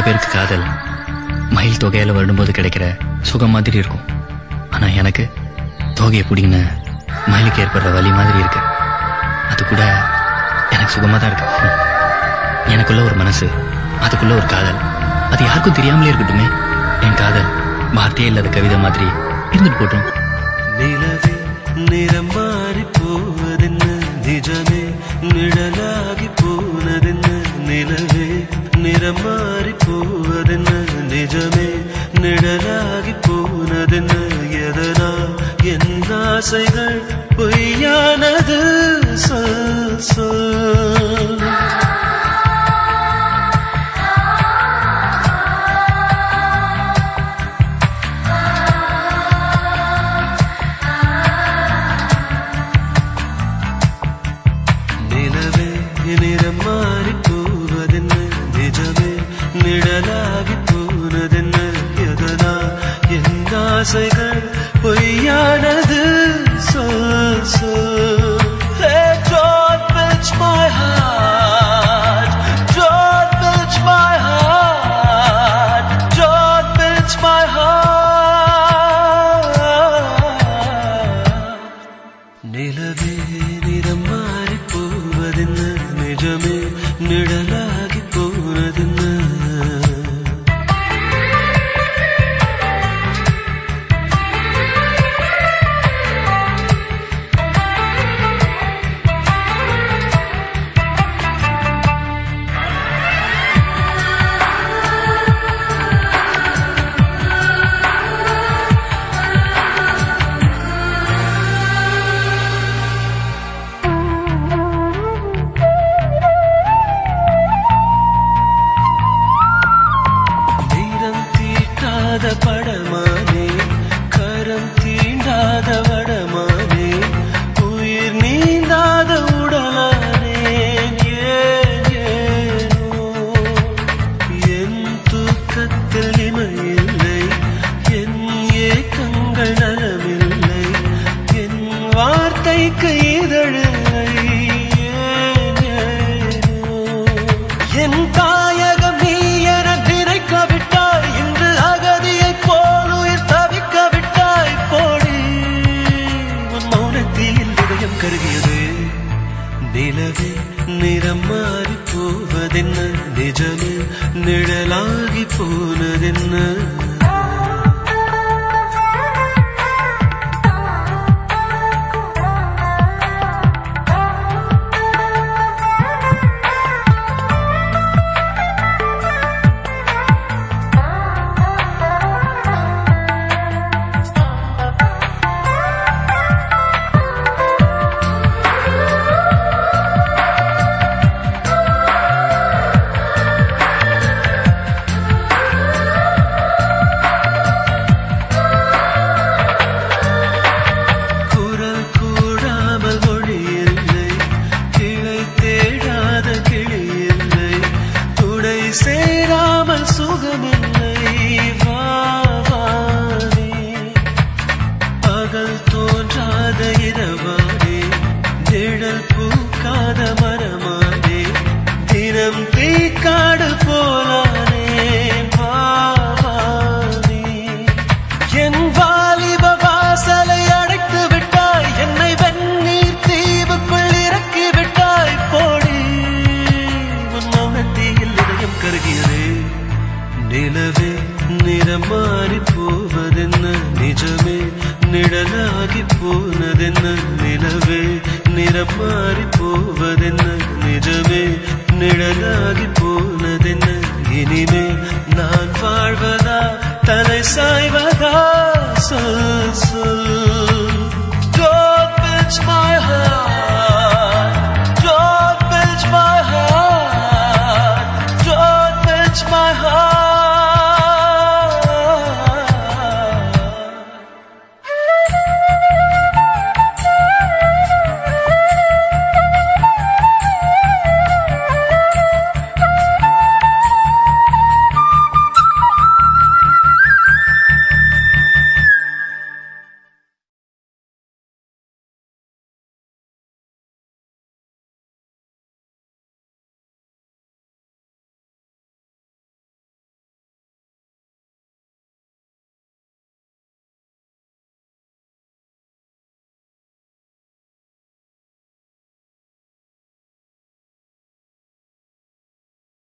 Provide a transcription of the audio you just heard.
பேருக்கு காதல் மயில் தொகையால வரும்போது கிடைக்கிற சுகம் மாதிரி இருக்கும். ஆனா எனக்கு தொகையை பிடிங்கின மயிலுக்கு ஏற்படுற வலி மாதிரி இருக்கு. அது கூட எனக்கு சுகமா தான் இருக்கு. எனக்குள்ள ஒரு மனசு, அதுக்குள்ள ஒரு காதல், அது யாருக்கும் தெரியாமலே இருக்கட்டுமே. என் காதல் வார்த்தையே இல்லாத கவிதை மாதிரி இருந்துட்டு போட்டோம். நிலவே நிறம் மாறி போவதென்ன, நிஜமே நிழலாகி போனதென்ன. நிலவே நிறம் மாறி போவதென்ன, நிஜமே நிழலாகி போனதென்ன. எதனா என் ஆசைகள் பொய்யானது சொல் சொல். நிலவே நிறம் மாறி போவதென்ன, நிஜமே நிழலாகி போனதென்ன. எதனா என் ஆசைகள் பொய்யானது சொல் சொல். Hey, don't touch my heart, don't touch my heart, don't touch my heart. நிலவே நிறம் மாறி போவதென்ன, நிஜமே நிழலாகி போனதென்ன. படமானே கரம் தீண்டாத வடமானே, உயிர் நீந்தாத உடலானே. ஏனோ என் தூக்கத்தில் இமையில்லை, என் ஏக்கங்கள் நலமில்லை, என் வார்த்தைக்கு இதழில்லை. ஏனோ என் தாயகம் நீ என நினைக்கவிட்டாய், இன்று அகதியை போல் உயிர் தவிக்க விட்டாய். போடி உன் மௌனத்தில் இதயம் கருகியது. நிலவே நிறம் மாறி போவதென்ன, நிஜமே நிழலாகி போனதென்ன. சேராமல் சுகமில்லை வாவானே, பகல் தோன்றாத இரவானே, நிழல் பூக்காத மரமானே, தினம் தீக்காடு போலானே. வாவானே என் வாலிப வாசலை அடைத்து விட்டாய், என்னை வெந்நீர் தீவுக்குள் இறக்கி விட்டாய். போடி உன் மௌனத்தில் இதயம் கருகியதே. நிலவே நிறம் மாறி போவதென்ன, நிஜமே நிழலாகி போனதென்ன. நிலவே நிறம் மாறி போவதென்ன, நிஜமே நிழலாகி போனதென்ன. இனிமே நான் வாழ்வதா தலை சாய்வதா சொல்